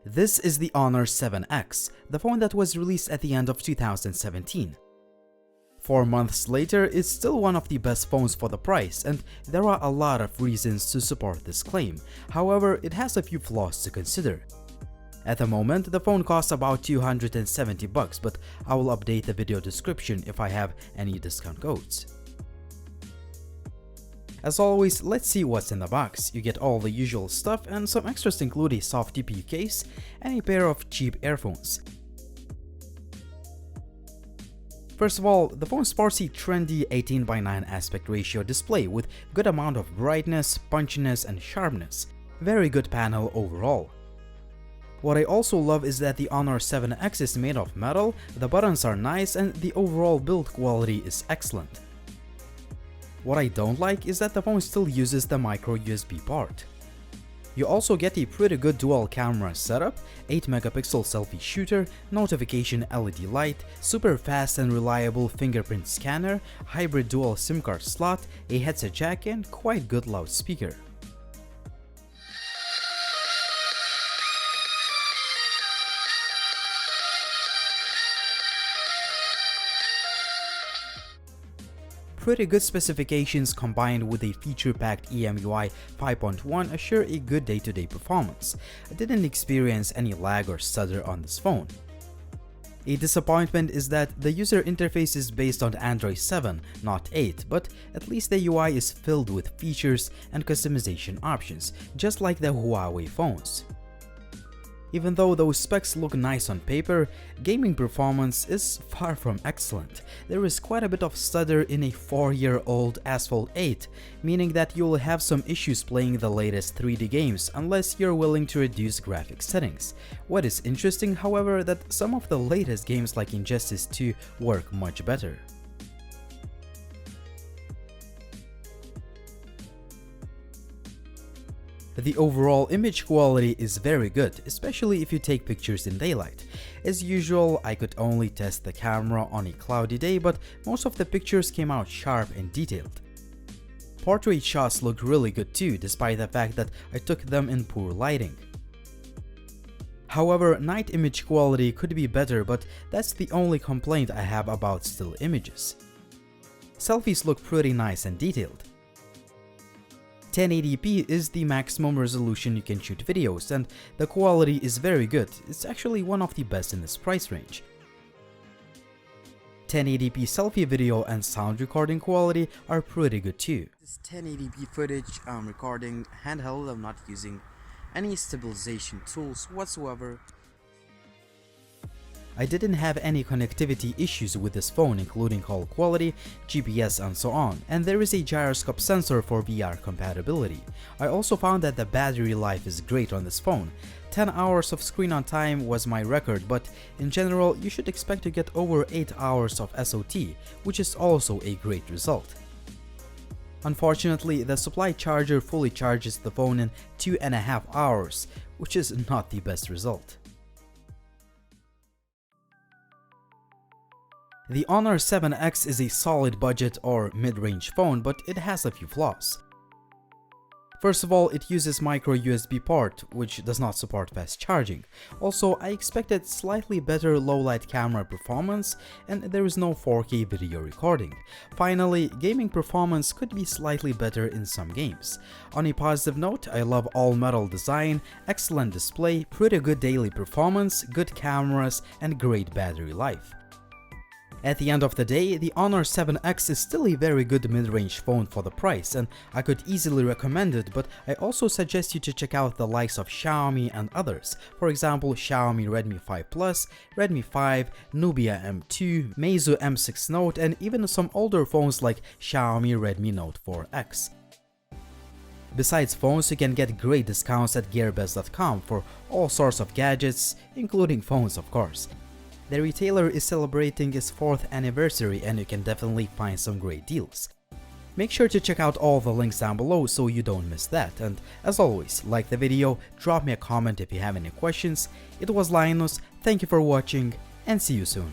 This is the Honor 7X, the phone that was released at the end of 2017. 4 months later, it's still one of the best phones for the price, and there are a lot of reasons to support this claim. However, it has a few flaws to consider. At the moment, the phone costs about $270, but I will update the video description if I have any discount codes. As always, let's see what's in the box. You get all the usual stuff, and some extras include a soft TPU case and a pair of cheap earphones. First of all, the phone sports a trendy 18:9 aspect ratio display with good amount of brightness, punchiness, and sharpness. Very good panel overall. What I also love is that the Honor 7X is made of metal, the buttons are nice, and the overall build quality is excellent. What I don't like is that the phone still uses the micro USB port. You also get a pretty good dual camera setup, 8-megapixel selfie shooter, notification LED light, super fast and reliable fingerprint scanner, hybrid dual SIM card slot, a headset jack, and quite good loudspeaker. Pretty good specifications combined with a feature-packed EMUI 5.1 assure a good day-to-day performance. I didn't experience any lag or stutter on this phone. A disappointment is that the user interface is based on Android 7, not 8, but at least the UI is filled with features and customization options, just like the Huawei phones. Even though those specs look nice on paper, gaming performance is far from excellent. There is quite a bit of stutter in a 4-year-old Asphalt 8, meaning that you will have some issues playing the latest 3D games unless you're willing to reduce graphics settings. What is interesting, however, that some of the latest games like Injustice 2 work much better. The overall image quality is very good, especially if you take pictures in daylight. As usual, I could only test the camera on a cloudy day, but most of the pictures came out sharp and detailed. Portrait shots looked really good too, despite the fact that I took them in poor lighting. However, night image quality could be better, but that's the only complaint I have about still images. Selfies look pretty nice and detailed. 1080p is the maximum resolution you can shoot videos, and the quality is very good. It's actually one of the best in this price range. 1080p selfie video and sound recording quality are pretty good too. This 1080p footage I'm recording handheld. I'm not using any stabilization tools whatsoever. I didn't have any connectivity issues with this phone, including call quality, GPS, and so on, and there is a gyroscope sensor for VR compatibility. I also found that the battery life is great on this phone. 10 hours of screen on time was my record, but in general you should expect to get over 8 hours of SOT, which is also a great result. Unfortunately, the supply charger fully charges the phone in 2.5 hours, which is not the best result. The Honor 7X is a solid budget or mid-range phone, but it has a few flaws. First of all, it uses micro USB port, which does not support fast charging. Also, I expected slightly better low-light camera performance, and there is no 4K video recording. Finally, gaming performance could be slightly better in some games. On a positive note, I love all-metal design, excellent display, pretty good daily performance, good cameras, and great battery life. At the end of the day, the Honor 7X is still a very good mid-range phone for the price, and I could easily recommend it, but I also suggest you to check out the likes of Xiaomi and others. For example, Xiaomi Redmi 5 Plus, Redmi 5, Nubia M2, Meizu M6 Note, and even some older phones like Xiaomi Redmi Note 4X. Besides phones, you can get great discounts at gearbest.com for all sorts of gadgets, including phones of course. The retailer is celebrating its 4th anniversary, and you can definitely find some great deals. Make sure to check out all the links down below so you don't miss that, and as always, like the video, drop me a comment if you have any questions. It was Linus, thank you for watching, and see you soon.